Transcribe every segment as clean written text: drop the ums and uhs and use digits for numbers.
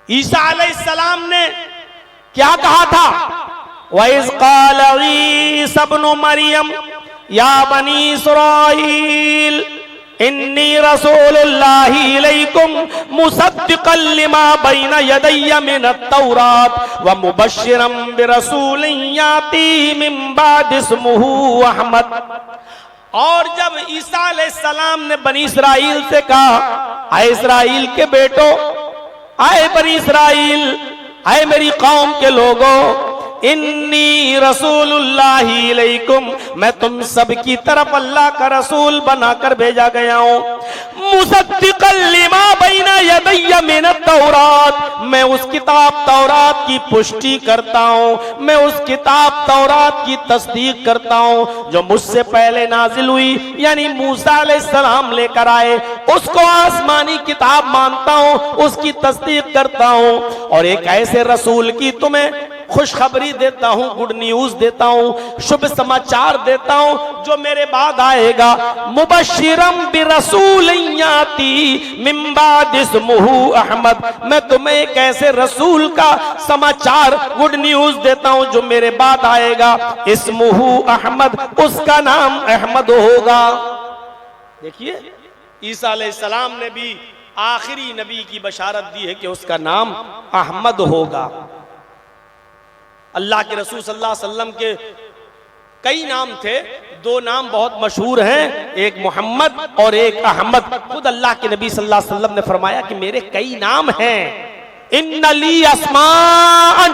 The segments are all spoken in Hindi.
ईसा अलैहिस्सलाम ने क्या कहा था? वइज़ क़ाल ईसा इब्नु मरियम या बनी इस्राईल इन्नी रसूलुल्लाहि इलैकुम मुसद्दिक़न लिमा बैना यदैया मिनत तौरात व मुबश्शिरन बिरसूलिन याती मिन बाद इस्मुहु अहमद। और जब ईसा अलैहिस्सलाम ने बनी इस्राईल से कहा, आए इस्राईल के बेटो, आए बनी इस्राईल, आए मेरी कौम के लोगों, इन्नी रसूलुल्लाहि इलैकुम, मैं तुम सब की तरफ अल्लाह का रसूल बनाकर भेजा गया हूँ। मुसद्दिक़न लिमा बैना यदैया मिनत तौरात, मैं उस किताब तौरात की पुष्टि करता हूँ, मैं उस किताब तौरात की तस्दीक करता हूँ जो मुझसे पहले नाजिल हुई, यानी मूसा अलैहिस्सलाम लेकर आए, उसको आसमानी किताब मानता हूँ, उसकी तस्दीक करता हूँ। और एक ऐसे रसूल की तुम्हें खुशखबरी देता हूं, गुड न्यूज देता हूं, शुभ समाचार देता हूं जो मेरे बाद आएगा। मुबश्शिरम बिरसूलिन याती मिन बाद इस्मुहु अहमद, मैं तुम्हें एक ऐसे रसूल का समाचार, गुड न्यूज देता हूं जो मेरे बाद आएगा। इस्मुहु अहमद, उसका नाम अहमद होगा। देखिए, ईसा अलैहिस्सलाम ने भी आखिरी नबी की बशारत दी है कि उसका नाम अहमद होगा। अल्लाह के रसूल सल्लल्लाहु अलैहि वसल्लम के कई नाम थे, दो नाम बहुत मशहूर हैं, एक मोहम्मद और एक अहमद। खुद अल्लाह के नबी सल्लल्लाहु अलैहि वसल्लम ने फरमाया कि मेरे कई नाम हैं, इन्ना ली अस्मान,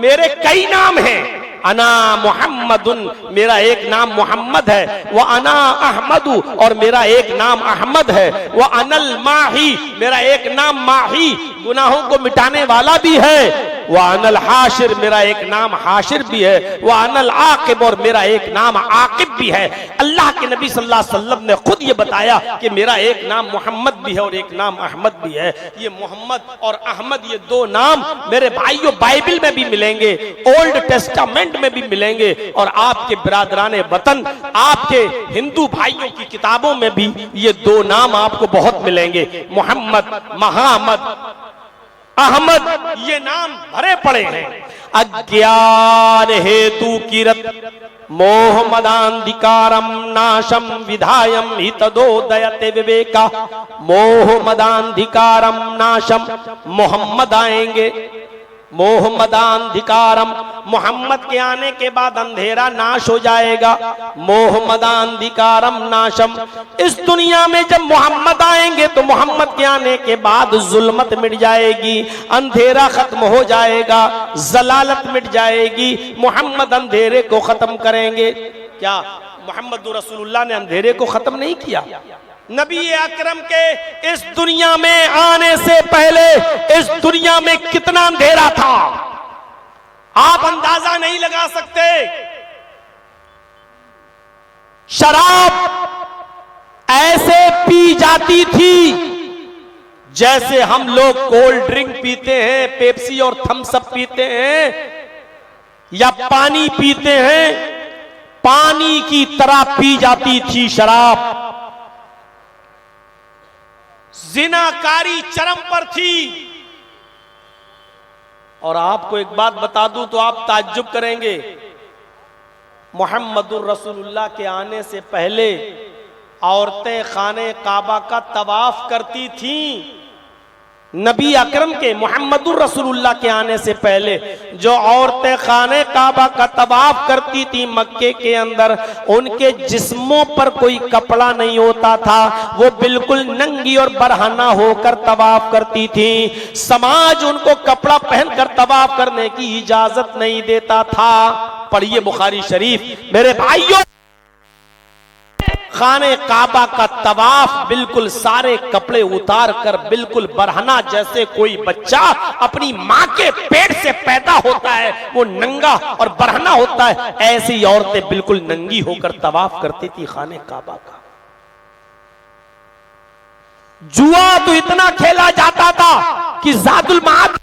मेरे कई नाम हैं। अना मोहम्मदुन, मेरा एक नाम मोहम्मद है, वह अना अहमदु, और मेरा एक नाम अहमद है, वह अनल माही, मेरा एक नाम माही, गुनाहों को मिटाने वाला भी है, वह अनल हाशिर, मेरा एक नाम हाशिर भी है, वह अनल आकिब, और मेरा एक नाम आकिब भी है। अल्लाह के नबी सल्लल्लाहु अलैहि वसल्लम ने खुद ये बताया कि मेरा एक नाम मोहम्मद भी है और एक नाम अहमद भी है। ये मोहम्मद और अहमद, ये दो नाम मेरे भाइयों बाइबल में भी मिलेंगे, ओल्ड टेस्टामेंट में भी मिलेंगे, और आपके बिरादराने वतन, आपके हिंदू भाइयों की किताबों में भी ये दो नाम आपको बहुत मिलेंगे। मोहम्मद, महामद, अहमद, ये नाम भरे पड़े हैं। अज्ञान हेतु किरत मोह मदांधिकारम नाशम विधायम हितदोदयते विवेका, मोह मदांधिकारम नाशम, मोहम्मद आएंगे, मोह मदांधिकारम, मोहम्मद के आने के बाद अंधेरा नाश हो जाएगा। मोह मदांधिकारम नाशम, इस दुनिया में जब मोहम्मद आएंगे तो मोहम्मद के आने के बाद जुल्मत मिट जाएगी, अंधेरा खत्म हो जाएगा, जलालत मिट जाएगी। मोहम्मद अंधेरे को खत्म करेंगे। क्या मोहम्मद रसूलुल्लाह ने अंधेरे को खत्म नहीं किया? नबी अकरम के इस दुनिया में आने से पहले इस दुनिया में कितना अंधेरा था, आप अंदाजा नहीं लगा सकते। शराब ऐसे पी जाती थी जैसे हम लोग कोल्ड ड्रिंक पीते हैं, पेप्सी और थम्स अप पीते हैं, या पानी पीते हैं, पानी की तरह पी जाती थी शराब। जिनाकारी चरम पर थी। और आपको एक बात बता दूं तो आप ताज्जुब करेंगे, मोहम्मदुर रसूलुल्लाह के आने से पहले औरतें खाने काबा का तवाफ करती थीं। नबी अकरम के मोहम्मदुर रसूलुल्लाह के आने से पहले जो औरतें खाने काबा का तवाफ करती थी मक्के के अंदर, उनके जिस्मों पर कोई कपड़ा नहीं होता था, वो बिल्कुल नंगी और बरहना होकर तवाफ करती थी। समाज उनको कपड़ा पहनकर तवाफ करने की इजाजत नहीं देता था। पढ़िए बुखारी शरीफ। मेरे भाइयों, खाने काबा का तवाफ बिल्कुल सारे कपड़े उतार कर, बिल्कुल बरहना जैसे कोई बच्चा अपनी माँ के पेट से पैदा होता है, वो नंगा और बरहना होता है, ऐसी औरतें बिल्कुल नंगी होकर तवाफ करती थी खाने काबा का। जुआ तो इतना खेला जाता था कि जादुल माद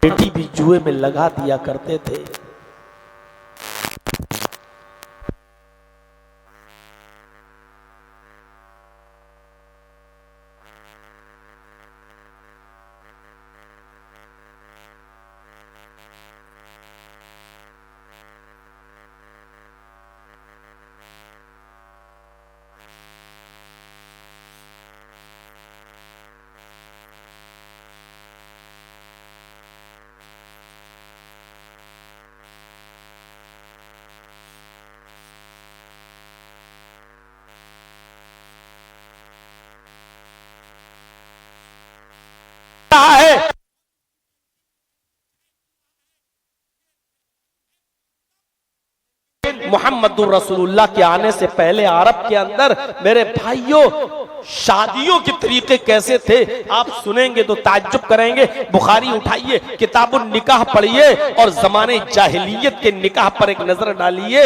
बेटी भी जुए में लगा दिया करते थे। है मुहम्मदुर रसूलुल्लाह के आने से पहले अरब के अंदर मेरे भाइयों शादियों के तरीके कैसे थे आप सुनेंगे तो ताज्जुब करेंगे। बुखारी उठाइए, किताबुल निकाह पढ़िए और जमाने जाहिलियत के निकाह पर एक नजर डालिए।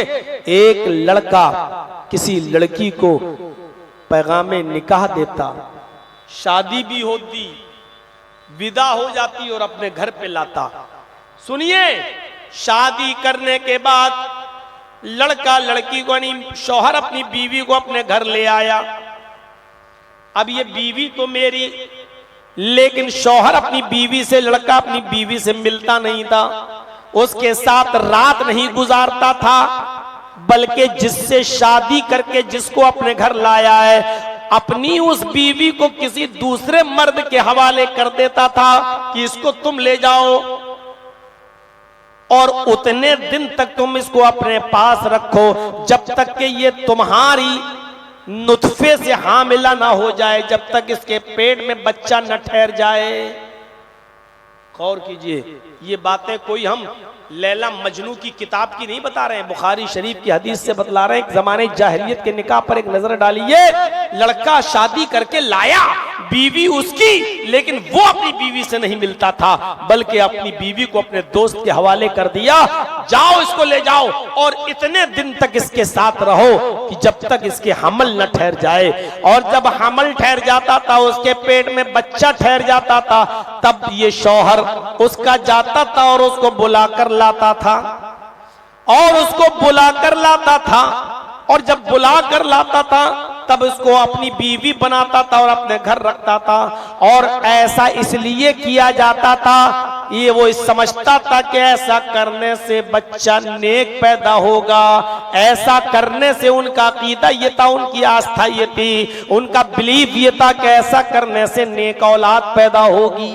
एक लड़का किसी लड़की को पैगामे निकाह देता, शादी भी होती, विदा हो जाती और अपने घर पे लाता। सुनिए, शादी करने के बाद लड़का लड़की को यानी शौहर अपनी बीवी को अपने घर ले आया। अब ये बीवी तो मेरी, लेकिन शौहर अपनी बीवी से, लड़का अपनी बीवी से मिलता नहीं था, उसके साथ रात नहीं गुजारता था, बल्कि जिससे शादी करके जिसको अपने घर लाया है अपनी उस बीवी को किसी दूसरे मर्द के हवाले कर देता था कि इसको तुम ले जाओ और उतने दिन तक तुम इसको अपने पास रखो जब तक कि ये तुम्हारी नुतफे से हामिला ना हो जाए, जब तक इसके पेट में बच्चा न ठहर जाए। गौर कीजिए, ये बातें कोई हम लैला मजनू की किताब की नहीं बता रहे हैं, बुखारी शरीफ की हदीस से बतला रहे हैं। जमाने जाहिलियत के निकाह पर एक नजर डालिए। लड़का शादी करके लाया, बीवी उसकी, लेकिन वो अपनी बीवी से नहीं मिलता था, बल्कि अपनी बीवी को अपने दोस्त के हवाले कर दिया, जाओ इसको ले जाओ और इतने दिन तक इसके साथ रहो कि जब तक इसके हमल न ठहर जाए। और जब हमल ठहर जाता था, उसके पेट में बच्चा ठहर जाता था, तब ये शौहर उसका जाता था और उसको बुलाकर लाता था और जब बुला कर लाता था तब उसको अपनी बीवी बनाता था और अपने घर रखता था। और ऐसा इसलिए किया जाता था, ये वो समझता था कि ऐसा करने से बच्चा नेक पैदा होगा, ऐसा करने से उनका अकीदा ये था, उनकी आस्था ये थी, उनका बिलीफ ये था कि ऐसा करने से नेक औलाद पैदा होगी।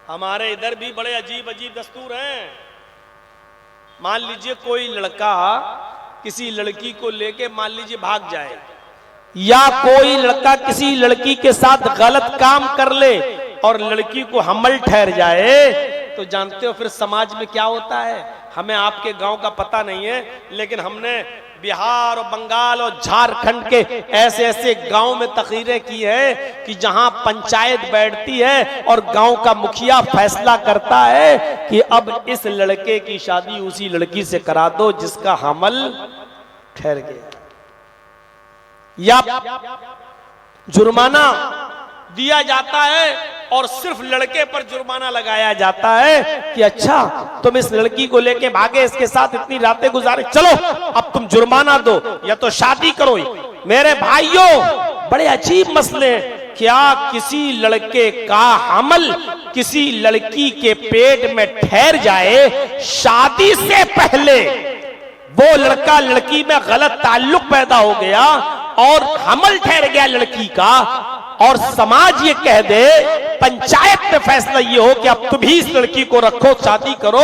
हमारे इधर भी बड़े अजीब अजीब दस्तूर हैं। मान लीजिए कोई लड़का किसी लड़की को लेके मान लीजिए भाग जाए, या कोई लड़का किसी लड़की के साथ गलत काम कर ले और लड़की को हमल ठहर जाए, तो जानते हो फिर समाज में क्या होता है। हमें आपके गांव का पता नहीं है, लेकिन हमने बिहार और बंगाल और झारखंड के ऐसे ऐसे गांव में तकरीरें की है कि जहां पंचायत बैठती है और गांव का मुखिया फैसला करता है कि अब इस लड़के की शादी उसी लड़की से करा दो जिसका हमल ठहर गया, या जुर्माना दिया जाता है और सिर्फ लड़के पर जुर्माना लगाया जाता है कि अच्छा तुम इस लड़की को लेके भागे, इसके साथ इतनी रातें गुजारे, चलो अब तुम जुर्माना दो या तो शादी करो। मेरे भाइयों, बड़े अजीब मसले। क्या किसी लड़के का हमल किसी लड़की के पेट में ठहर जाए, शादी से पहले वो लड़का लड़की में गलत ताल्लुक पैदा हो गया और हमल ठहर गया लड़की का, और समाज ये कह दे, पंचायत में फैसला ये हो कि अब तुम ही इस लड़की को रखो, शादी करो,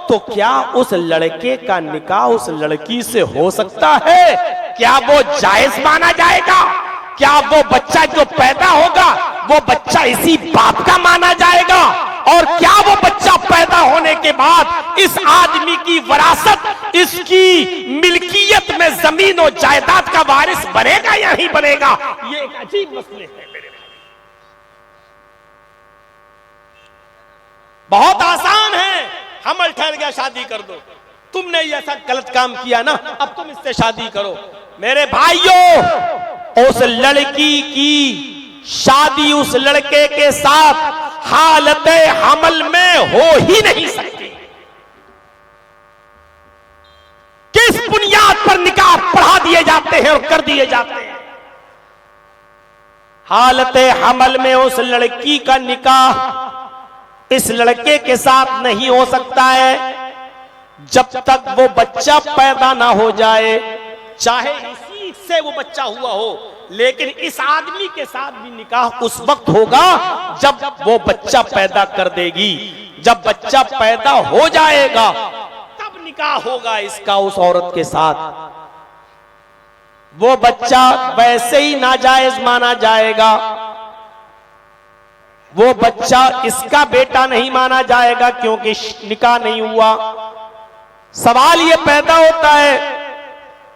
तो क्या उस लड़के का निकाह उस लड़की से हो सकता है? क्या वो जायज माना जाएगा? क्या वो बच्चा जो पैदा होगा वो बच्चा इसी बाप का माना जाएगा? और क्या वो बच्चा पैदा होने के बाद इस आदमी की वरासत, इसकी मिल्कियत में जमीन और जायदाद का वारिस बनेगा या नहीं बनेगा? ये एक अजीब मसले है मेरे भाई। बहुत आसान है, हमल ठहर गया शादी कर दो, तुमने ऐसा गलत काम किया ना, अब तुम इससे शादी करो। मेरे भाइयों, उस लड़की की शादी उस लड़के के साथ हालत हमल में हो ही नहीं सकती। किस बुनियाद पर निकाह पढ़ा दिए जाते हैं और कर दिए जाते हैं? हालत हमल में उस लड़की का निकाह इस लड़के के साथ नहीं हो सकता है जब तक वो बच्चा पैदा ना हो जाए, चाहे इसी से वो बच्चा हुआ हो, लेकिन इस आदमी के साथ भी निकाह उस वक्त होगा जब वो बच्चा पैदा कर देगी। जब बच्चा पैदा हो जाएगा तब निकाह होगा इसका उस औरत के साथ। वो बच्चा वैसे ही नाजायज माना जाएगा, वो बच्चा इसका बेटा नहीं माना जाएगा क्योंकि निकाह नहीं हुआ। सवाल ये पैदा होता है,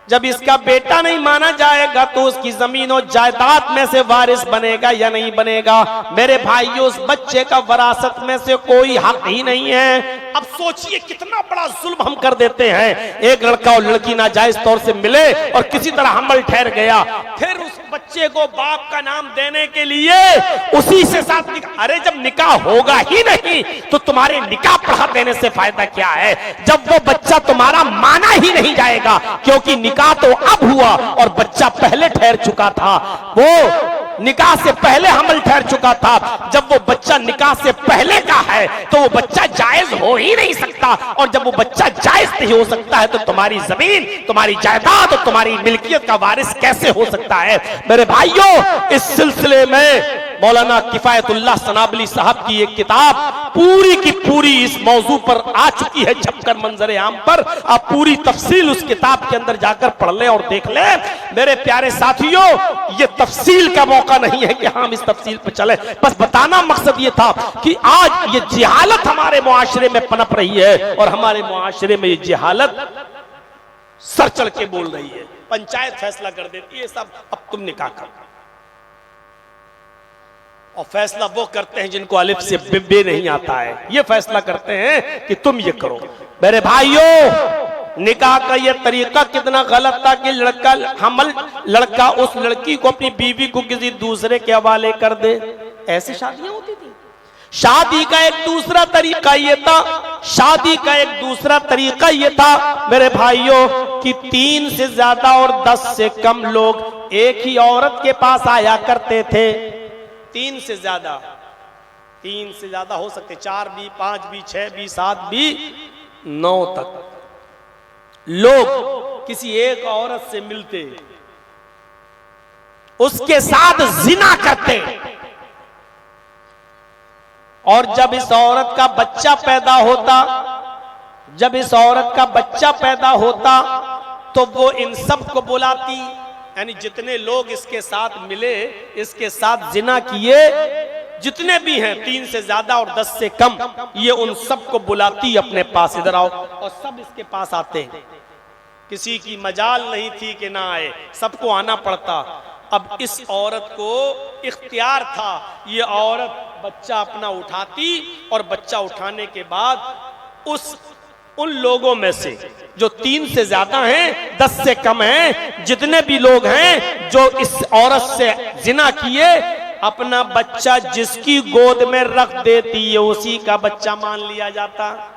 जब इसका बेटा नहीं माना जाएगा तो उसकी जमीन और जायदाद में से वारिस बनेगा या नहीं बनेगा? मेरे भाइयों, उस बच्चे का वरासत में से कोई हक ही नहीं है। अब सोचिए कितना बड़ा जुल्म हम कर देते हैं। एक लड़का और लड़की नाजायज तौर से मिले और किसी तरह हमल ठहर गया, फिर उस बच्चे को बाप का नाम देने के लिए उसी से साथ निकाह। अरे जब निकाह होगा ही नहीं तो तुम्हारे निकाह पढ़ा देने से फायदा क्या है, जब वो बच्चा तुम्हारा माना ही नहीं जाएगा? क्योंकि निकाह तो अब हुआ और बच्चा पहले ठहर चुका था। वो निकाह से पहले हमल ठहर चुका था। जब वो बच्चा निकाह से पहले का है तो वो बच्चा जायज हो ही नहीं सकता, और जब वो बच्चा जायज नहीं हो सकता है तो तुम्हारी जमीन, तुम्हारी जायदाद और तुम्हारी मिल्कियत का वारिस कैसे हो सकता है? मेरे भाइयों, इस सिलसिले में मौलाना किफायतुल्लाह सनाबली साहब की एक किताब पूरी की पूरी इस मौजू पर आ चुकी है, छपकर मंजरे आम पर। आप पूरी तफसील उस किताब के अंदर जाकर पढ़ लें और देख लें। मेरे प्यारे साथियों, ये तफसील का मौका नहीं है कि हम इस तफसील पर चले, बस बताना मकसद ये था कि आज ये जिहालत हमारे मुआशरे में पनप रही है और हमारे मुआशरे में ये जिहालत सर चढ़ के बोल रही है। पंचायत फैसला कर देती है सब, अब तुम निकाह करो, और फैसला वो करते हैं जिनको अलिफ से बे नहीं आता है। ये फैसला करते हैं कि तुम ये करो। मेरे भाइयों, निकाह का ये तरीका कितना गलत था कि लड़का उस लड़की को, अपनी बीवी को किसी दूसरे के हवाले कर दे। ऐसी शादियां होती थी। शादी का एक दूसरा तरीका ये था, शादी का एक दूसरा तरीका ये था मेरे भाइयों कि 3 से ज्यादा और 10 से कम लोग एक ही औरत के पास आया करते थे। 3 से ज्यादा हो सकते, 4 भी, 5 भी, 6 भी, 7 भी, 9 तक लोग किसी एक औरत से मिलते, उसके साथ जिना करते, और जब इस औरत का बच्चा पैदा होता तो वो इन सब को बुलाती, यानी जितने लोग इसके साथ मिले, इसके साथ जिना किए, जितने भी हैं 3 से ज्यादा और 10 से कम, ये उन सब को बुलाती अपने पास, इधर आओ, और सब इसके पास आते हैं। किसी की मजाल नहीं थी कि ना आए, सबको आना पड़ता। अब इस औरत को इख्तियार था, ये औरत बच्चा अपना उठाती और बच्चा उठाने के बाद उन लोगों में से जो 3 से ज्यादा हैं, 10 से कम हैं, जितने भी लोग हैं जो इस औरत से जिना किए, अपना बच्चा जिसकी गोद में रख देती है उसी का बच्चा मान लिया जाता।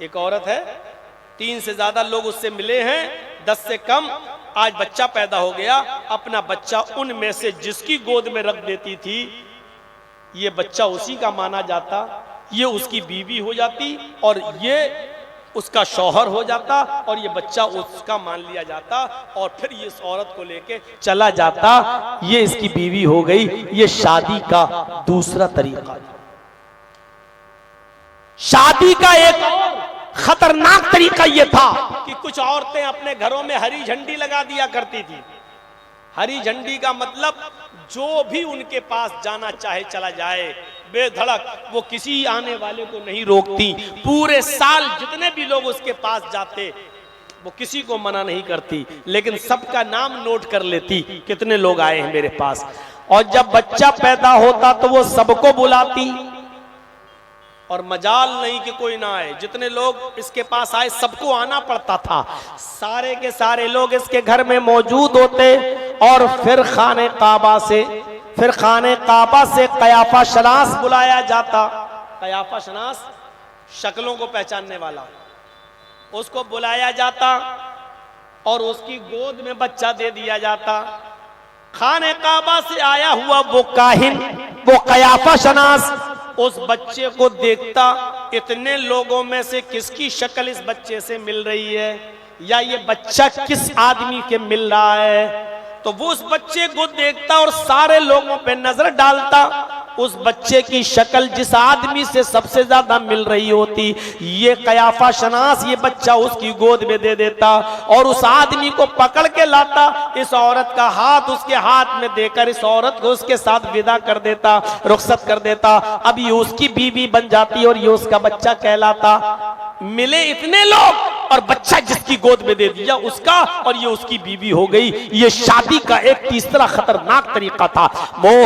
एक औरत है, 3 से ज्यादा लोग उससे मिले हैं, 10 से कम, आज बच्चा पैदा हो गया, अपना बच्चा उनमें से जिसकी गोद में रख देती थी, ये बच्चा उसी का माना जाता, ये उसकी बीवी हो जाती और ये उसका शौहर हो जाता, और ये बच्चा उसका मान लिया जाता, और फिर ये इस औरत को लेके चला जाता, ये इसकी बीवी हो गई। ये शादी का दूसरा तरीका। शादी का एक और खतरनाक तरीका यह था कि कुछ औरतें अपने घरों में हरी झंडी लगा दिया करती थी। हरी झंडी का मतलब जो भी उनके पास जाना चाहे चला जाए, बेधड़क, वो किसी आने वाले को नहीं रोकती। पूरे साल जितने भी लोग उसके पास जाते वो किसी को मना नहीं करती, लेकिन सबका नाम नोट कर लेती, कितने लोग आए हैं मेरे पास। और जब बच्चा पैदा होता तो वो सबको बुलाती, और मजाल नहीं कि कोई ना आए, जितने लोग इसके पास आए सबको आना पड़ता था। सारे के सारे लोग इसके घर में मौजूद होते और फिर खाने काबा से फिर खाने काबा से कयाफा शनास बुलाया जाता। कयाफा शनास शक्लों को पहचानने वाला, उसको बुलाया जाता और उसकी गोद में बच्चा दे दिया जाता। खाने काबा से आया हुआ वो काहिन, वो कयाफा शनास उस बच्चे को देखता, इतने लोगों में से किसकी शक्ल इस बच्चे से मिल रही है, या ये बच्चा किस आदमी के मिल रहा है। तो वो उस बच्चे को देखता और सारे लोगों पे नजर डालता, उस बच्चे की शक्ल जिस आदमी से सबसे ज्यादा मिल रही होती, ये कयाफा शनास ये बच्चा उसकी गोद में दे देता और उस आदमी को पकड़ के लाता, इस औरत का हाथ उसके हाथ में देकर इस औरत को उसके साथ विदा कर देता, रुखसत कर देता। अब ये उसकी बीवी बन जाती और ये उसका बच्चा कहलाता। मिले इतने लोग और बच्चा जिसकी गोद में दे दिया उसका, और ये उसकी बीवी हो गई। ये शादी का एक तीसरा खतरनाक तरीका था। मोह